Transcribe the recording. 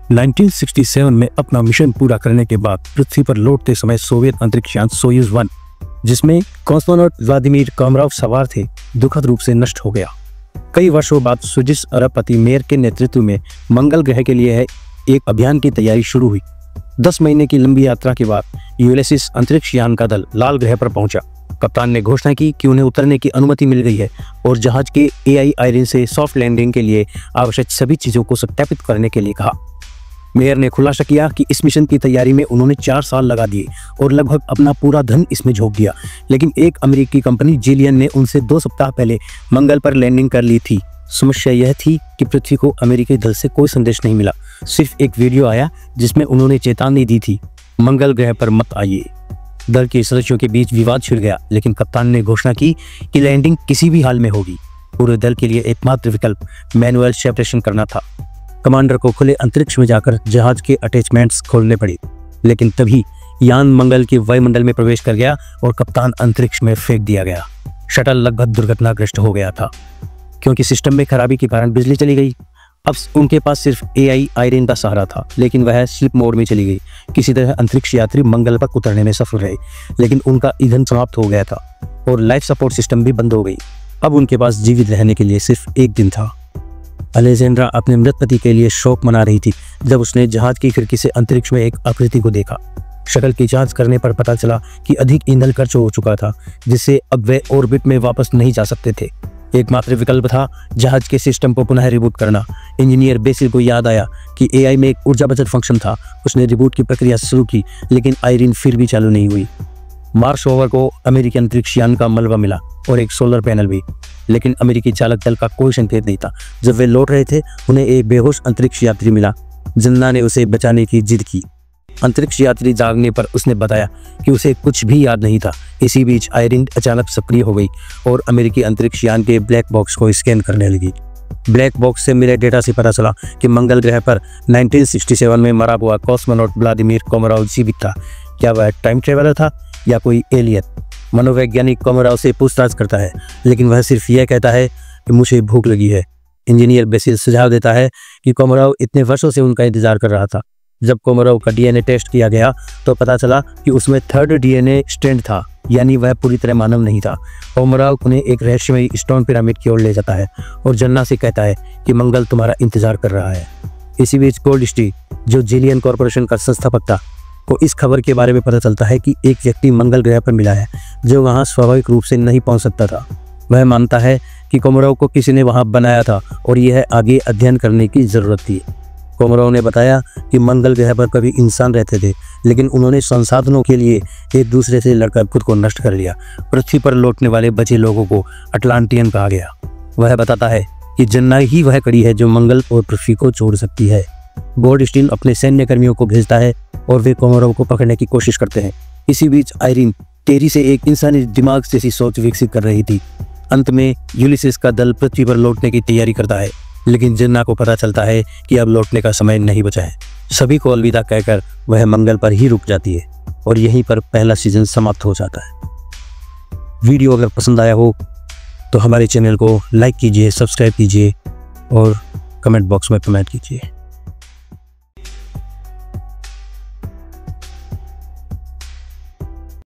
1967 में अपना मिशन पूरा करने के बाद पृथ्वी पर लौटते समय सोवियत अंतरिक्ष यान सोयुज 1, जिसमें कॉस्मोनॉट व्लादिमीर कोमरोव सवार थे, दुखद रूप से नष्ट हो गया। कई वर्षों बाद स्विडिश अरबपति मेयर के नेतृत्व में मंगल ग्रह के लिए एक अभियान की तैयारी शुरू हुई। 10 महीने की लंबी यात्रा के बाद यूलिसिस अंतरिक्ष यान का दल लाल ग्रह पर पहुंचा। कप्तान ने घोषणा की कि उन्हें उतरने की अनुमति मिल गई है और जहाज के AI आयरिन से सॉफ्ट लैंडिंग के लिए आवश्यक सभी चीजों को सत्यापित करने के लिए कहा। मेयर ने खुलासा किया कि इस मिशन की तैयारी में उन्होंने 4 साल लगा दिए और लगभग अपना पूरा धन इसमें झोंक दिया, लेकिन एक अमेरिकी कंपनी जिलियन ने उनसे 2 सप्ताह पहले मंगल पर लैंडिंग कर ली थी। समस्या यह थी कि पृथ्वी को अमेरिकी दल से कोई संदेश नहीं मिला। सिर्फ एक वीडियो आया जिसमें उन्होंने चेतावनी दी थी, मंगल ग्रह पर मत आइए। दल के सदस्यों के बीच विवाद छिड़ गया, लेकिन कप्तान ने घोषणा की कि लैंडिंग किसी भी हाल में होगी। पूरे दल के लिए एकमात्र विकल्प मैनुअल सेपरेशन करना था। कमांडर को खुले अंतरिक्ष में जाकर जहाज के अटैचमेंट्स खोलने पड़े, लेकिन तभी यान मंगल के वायुमंडल में प्रवेश कर गया और कप्तान अंतरिक्ष में फेंक दिया गया। शटल लगभग दुर्घटनाग्रस्त हो गया था क्योंकि सिस्टम में खराबी के कारण बिजली चली गई। अब उनके पास सिर्फ AI आयरिन का सहारा था, लेकिन वह स्लिप मोड में चली गई। किसी तरह अंतरिक्ष यात्री मंगल पर उतरने में सफल रहे, लेकिन उनका ईंधन समाप्त हो गया था और लाइफ सपोर्ट सिस्टम भी बंद हो गई। अब उनके पास जीवित रहने के लिए सिर्फ एक दिन था। अलेक्जेंड्रा अपने मृत पति के लिए शोक मना रही थी जब उसने जहाज की खिड़की से अंतरिक्ष में एक आकृति को देखा। शटल की जांच करने पर पता चला कि अधिक ईंधन खर्च हो चुका था, जिससे अब वे ऑर्बिट में वापस नहीं जा सकते थे। एकमात्र विकल्प था जहाज के सिस्टम को पुनः रिबूट करना। इंजीनियर बेसिल को याद आया कि AI में एक ऊर्जा बचत फंक्शन था। उसने रिबूट की प्रक्रिया शुरू की, लेकिन आयरिन फिर भी चालू नहीं हुई। मार्स रोवर को अमेरिकी अंतरिक्ष यान का मलबा मिला और एक सोलर पैनल भी, लेकिन अमेरिकी चालक दल का कोई संकेत नहीं था। जब वे लौट रहे थे, उन्हें एक बेहोश अंतरिक्ष यात्री मिला। जिन्ना ने उसे बचाने की जिद की। अंतरिक्ष यात्री जागने पर उसने बताया कि उसे कुछ भी याद नहीं था। इसी बीच आयरिन अचानक सक्रिय हो गई और अमेरिकी अंतरिक्ष यान के ब्लैक बॉक्स को स्कैन करने लगी। ब्लैक बॉक्स से मिले डेटा से पता चला कि मंगल ग्रह पर 1967 में मरा हुआ कॉस्मोनॉट व्लादिमीर कोमरोव जीवित था। क्या वह टाइम ट्रेवलर था या कोई एलियन? मनोवैज्ञानिक कोमरोव से पूछताछ करता है, लेकिन वह सिर्फ यह कहता है कि मुझे भूख लगी है। इंजीनियर बेसिल सुझाव देता है कि कोमरोव इतने वर्षों से उनका इंतजार कर रहा था। जब कोमरोव का DNA टेस्ट किया गया तो पता चला कि उसमें 3rd DNA स्ट्रैंड था, यानी वह पूरी तरह मानव नहीं था। कोमरोव उन्हें एक रहस्यमयी स्टोन पिरामिड की ओर ले जाता है और जन्ना से कहता है कि मंगल तुम्हारा इंतजार कर रहा है। इसी बीच गोल्डस्टी, जो जिलियन कॉर्पोरेशन का संस्थापक था, को इस खबर के बारे में पता चलता है कि एक व्यक्ति मंगल ग्रह पर मिला है जो वहां स्वाभाविक रूप से नहीं पहुंच सकता था। वह मानता है कि कोमरोव को किसी ने वहां बनाया था और यह आगे अध्ययन करने की जरूरत थी। कोमरोव ने बताया कि मंगल ग्रह पर कभी इंसान रहते थे, लेकिन उन्होंने संसाधनों के लिए एक दूसरे से लड़कर खुद को नष्ट कर लिया। पृथ्वी पर लौटने वाले बचे लोगों को अटलांटियन कहा गया। वह बताता है कि जन्ना ही वह कड़ी है जो मंगल और पृथ्वी को जोड़ सकती है। गोल्डस्टीन अपने सैन्य कर्मियों को भेजता है और वे कोमरोव को पकड़ने की कोशिश करते हैं। इसी बीच आयरिन टेरी से एक इंसानी दिमाग जैसी सोच विकसित कर रही थी। अंत में यूलिसिस का दल पृथ्वी पर लौटने की तैयारी करता है, लेकिन जिन्ना को पता चलता है कि अब लौटने का समय नहीं बचा है। सभी को अलविदा कहकर वह मंगल पर ही रुक जाती है और यहीं पर पहला सीजन समाप्त हो जाता है। वीडियो अगर पसंद आया हो तो हमारे चैनल को लाइक कीजिए, सब्सक्राइब कीजिए और कमेंट बॉक्स में कमेंट कीजिए।